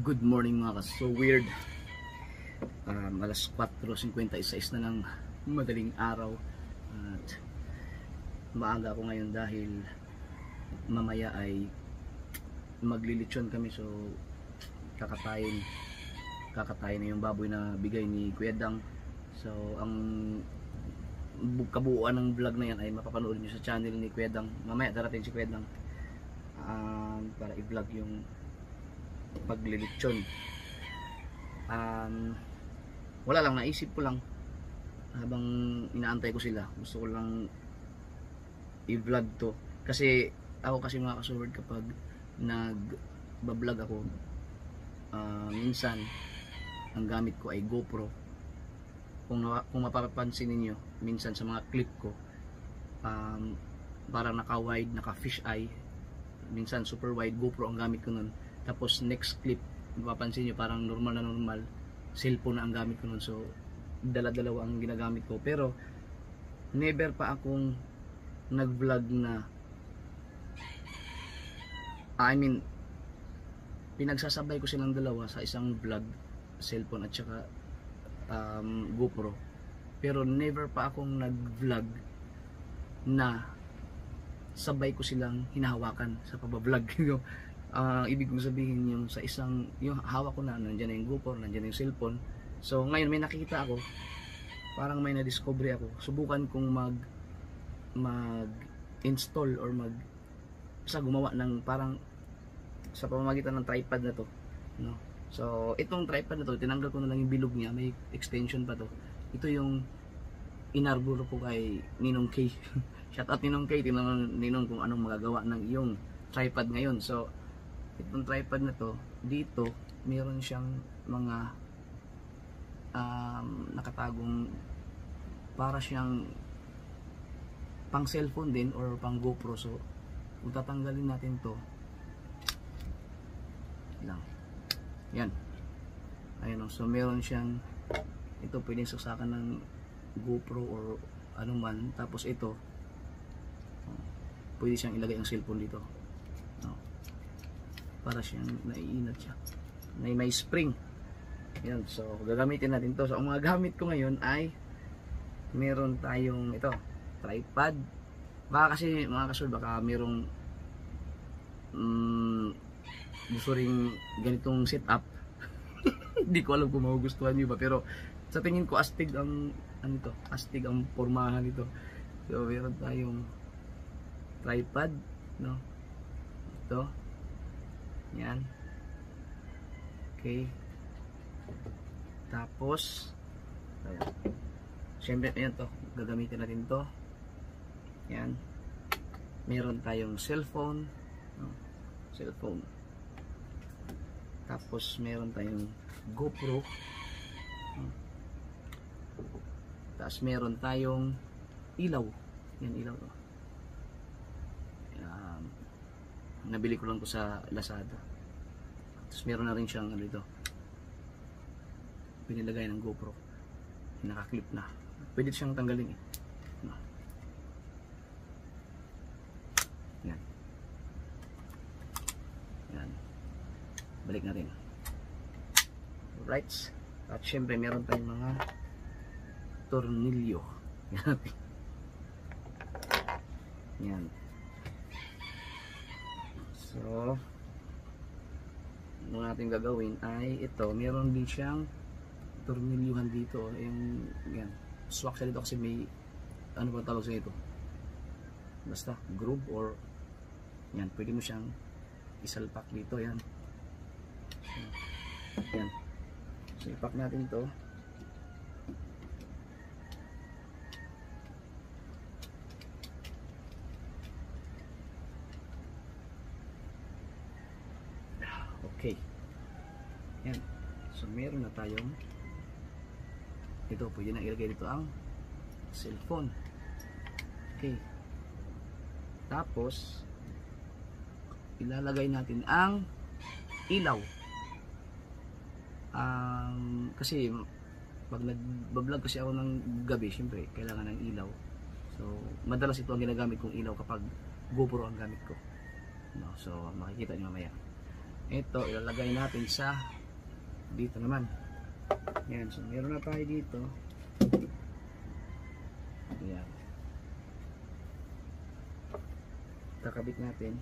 Good morning mga so weird. Alas 4:56 na ng madaling araw. At maaga ako ngayon dahil mamaya ay maglilitsyon kami, so kakatayin na yung baboy na bigay ni Kuya Dang. So ang kabuuan ng vlog na yan ay mapapanood nyo sa channel ni Kuya Dang. Mamaya darating si Kuya Dang para i-vlog yung paglilitsyon. Wala lang, naisip ko lang habang inaantay ko sila, gusto ko lang i-vlog to kasi mga kasurod, kapag nag-vlog ako, minsan ang gamit ko ay GoPro. Kung mapapansin niyo minsan sa mga clip ko, parang naka-wide, naka-fish eye, minsan super wide GoPro ang gamit ko nun. Tapos next clip, mapapansin nyo parang normal cellphone na ang gamit ko nun. So dala-dalawa ang ginagamit ko, pero never pa akong nag-vlog na pinagsasabay ko silang dalawa sa isang vlog, cellphone at saka GoPro. Pero never pa akong nag-vlog na sabay ko silang hinahawakan sa pag-vlog. Ibig kong sabihin, yung sa isang, yung hawak ko na, nandiyan na yung GoPro, nandiyan na yung cellphone. So ngayon may nakita ako, parang may na-discover ako. Subukan kong mag-install or gumawa ng parang sa pamamagitan ng tripod na to, no? So itong tripod na to, tinanggal ko na lang yung bilog niya, may extension pa to. Ito yung inarburo ko kay Ninong K. Shout out Ninong K, tinanong Ninong kung anong magagawa ng iyong tripod ngayon. So itong tripod na to, dito meron siyang mga nakatagong, para siyang pang cellphone din or pang GoPro. So kung tatanggalin natin to lang, yan, ayun. So meron siyang, ito pwedeng saksakan ng GoPro or anuman. Tapos ito, pwede siyang ilagay ang cellphone dito, no? Para siyang naiinat siya, may spring. Yan, so gagamitin natin to. So ang mga gamit ko ngayon ay meron tayong ito, tripod. Baka kasi mga kasul, baka merong gusto rin ganitong setup. Hindi ko alam kung magugustuhan nyo ba, pero sa tingin ko astig ang astig ang pormahan nito. So meron tayong tripod, no? Ito, yan, okay. Tapos ayan, syempre ayan to, gagamitin natin to. Yan, meron tayong cellphone, no? Cellphone. Tapos meron tayong GoPro, no? Tapos meron tayong ilaw. Yan, ilaw to. Nabili ko lang to sa Lazada. Tapos meron na rin siyang dito, pinilagay ng GoPro, nakaklip na, pwede siyang tanggalin eh, no? Yan, yan, balik natin. Alright, at syempre meron tayong mga tornilyo. Yan. So ang natin gagawin ay ito, meron din siyang tornilyuhan dito, yung yan, swak siya dito kasi may ano ba tawag sa ito, basta groove or yan, pwede mo siyang isalpak dito. Yan, yan. So ipak natin ito. Okay, yan. So meron na tayong ito, pwede na ilagay dito ang cellphone. Okay, tapos ilalagay natin ang ilaw. Kasi pag nag-vlog kasi ako ng gabi, syempre kailangan ng ilaw. So madalas ito ang ginagamit kong ilaw kapag GoPro ang gamit ko, no? So makikita nyo mamaya. ito ilalagay natin sa dito naman. Yan, so meron na tayo dito. Ayan, kakabit natin.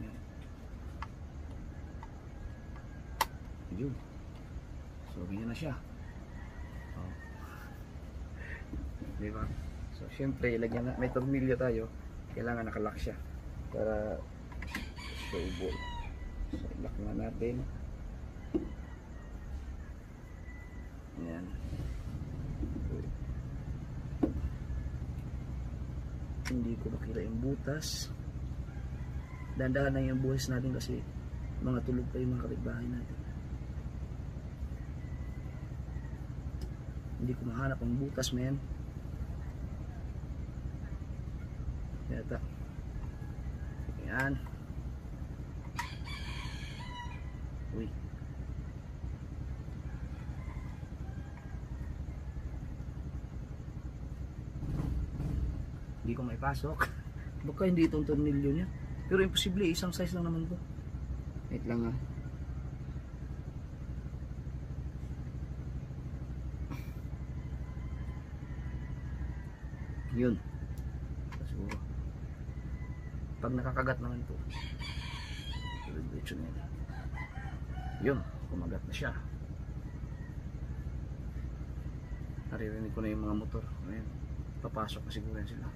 Ayan. Yun. So ganyan na siya. Oh. Diba? So syempre ilagyan na, may tornilyo tayo, kailangan nakalock siya para stable. So lock na natin. Ayan. Hindi ko makita yung butas. Dandahan na yung buhis natin kasi mga tulog pa yung mga kapitbahay natin. Hindi ko mahanap ang butas, men. Yata. Ayan. Uy. Hindi ko maipasok. Baka hindi itong tornilyo niya. Pero imposible, isang size lang naman to. Wait lang ha. Yun. Siguro. Pag nakakagat naman ito. Yun. Kumagat na siya. Naririnig ko na yung mga motor. Ayan. Papasok na siguro yan sila.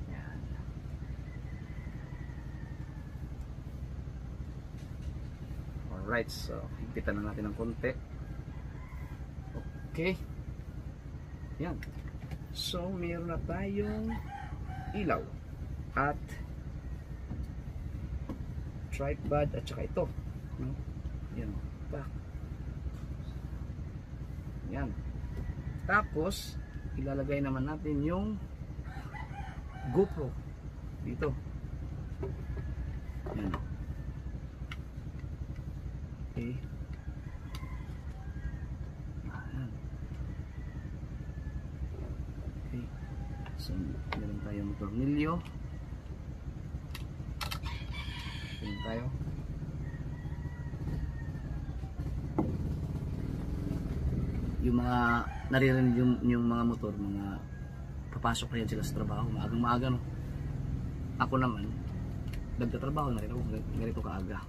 Yan. Alright, so higpitan na natin ng konti. Okay. Yan. So meron na tayong ilaw at tripod at saka ito. Yan, back. Yan. Tapos ilalagay naman natin yung GoPro dito. Yan. Okay. Yan. Okay. So meron tayong tornilyo. Meron tayo. Yung mga naririnig yung mga motor, mga papasok na yan sila sa trabaho, maagang maaga, no? Ako naman nagtatrabaho na rin ako ganito kaaga.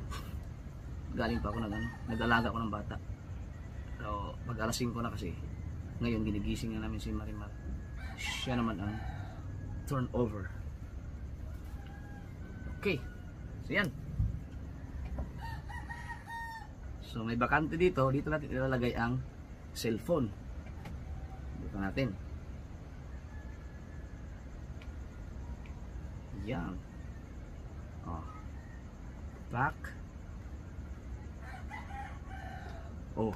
Galing pa ako nag-alaga ako ng bata. So pag alas 5 na kasi ngayon ginigising na namin si Marimar. Siya naman ang turnover. Okay, so yan. So may bakante dito natin ilalagay ang cellphone. Dito natin. Yan. Oh. Back. Oh.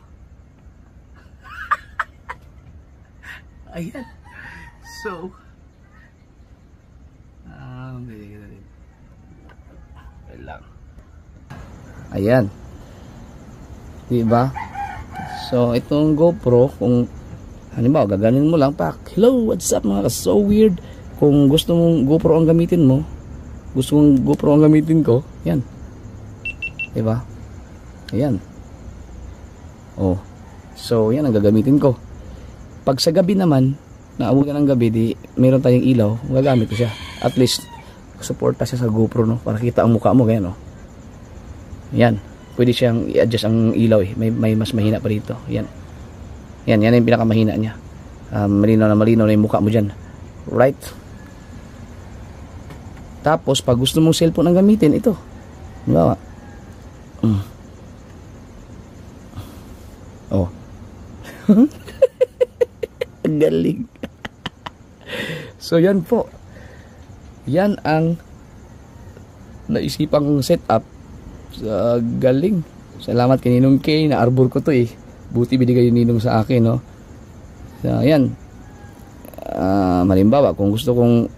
Ayan. So lang. Ayan. Diba? So itong GoPro, kung halimbawa gaganin mo lang, pak, hello, what's up mga so weird. Kung gusto mong GoPro ang gamitin mo, gusto mong GoPro ang gamitin ko, yan. Diba? Ayan. Oh. So yan ang gagamitin ko. Pag sa gabi naman, naabugan ng gabi, di meron tayong ilaw, gagamit ko siya. At least suporta siya sa GoPro, no, para kita ang mukha mo, ganyan, no. Yan. Pwede siyang i-adjust ang ilaw, eh. May mas mahina pa dito. Yan. Yan yung pinakamahina niya. Malinaw na yung mukha mo dyan. Right? Tapos pag gusto mong cellphone ang gamitin, ito. Diba? Oh. Galing. So yan po. Yan ang naisipang setup. Galing. Salamat kay Ninong K, na-arbor ko to eh. Buti binigay yung Ninong sa akin, no. So yan. Malimbawa kung gusto kong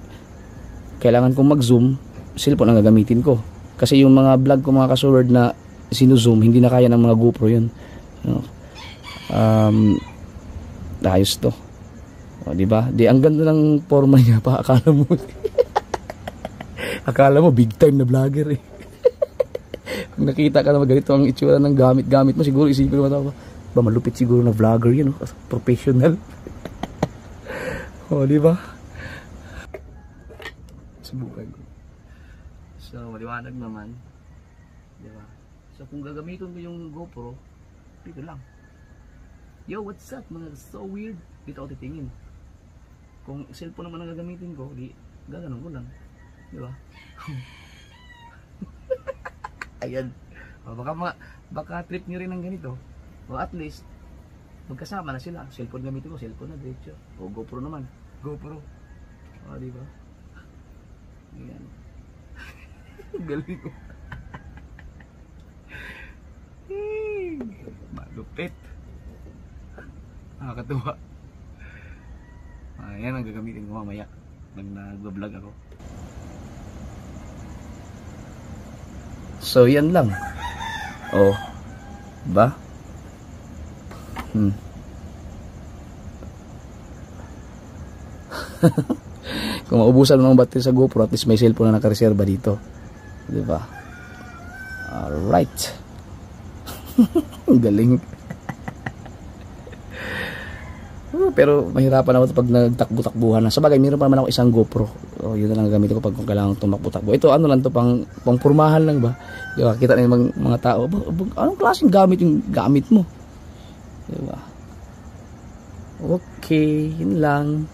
kailangan kong mag-zoom, cellphone ang gagamitin ko. Kasi yung mga vlog ko mga ka-sword na sinu-zoom, hindi na kaya ng mga GoPro yun. No? Ayos to. O, di ba? Di, ang ganda ng forma niya pa. Akala mo big time na vlogger eh. Kung nakita ka naman ganito ang itsura ng gamit mo, siguro isipin mo ba malupit siguro na vlogger yan, no? Professional. O, di ba? Subukan ko. So, maliwanag naman. Di ba? So, kung gagamitin ko yung GoPro, dito lang. Yo, what's up mga so weird? Dito ako titingin. Kung cellphone naman ang gagamitin ko, di gaganon ko lang. Di ba? Ayan. O, baka trip nyo rin ng ganito. O at least, magkasama na sila. Cellphone gamitin ko, cellphone na diretso. O GoPro naman. GoPro. O, di ba? Ayan. Galing ko. Malupit. Nakakatuwa. Ayan ang gagamitin ko mamaya pag nag-vlog ako. So yan lang. Oh. Ba? Kung maubusan ng battery sa GoPro, at least may cellphone na nakareserba dito. Diba? Alright. Galing. Pero mahirapan ako pag nagtakbo-takbuhan na. Sabagay, mayroon pa naman ako isang GoPro. O, yun na lang gamitin ko pag kailangan tumakbo-takbo. Ito ano lang to, pang purmahan lang ba? Diba? Kita na yung mga tao. Anong klaseng gamit yung gamit mo? Diba? Okay, yun lang.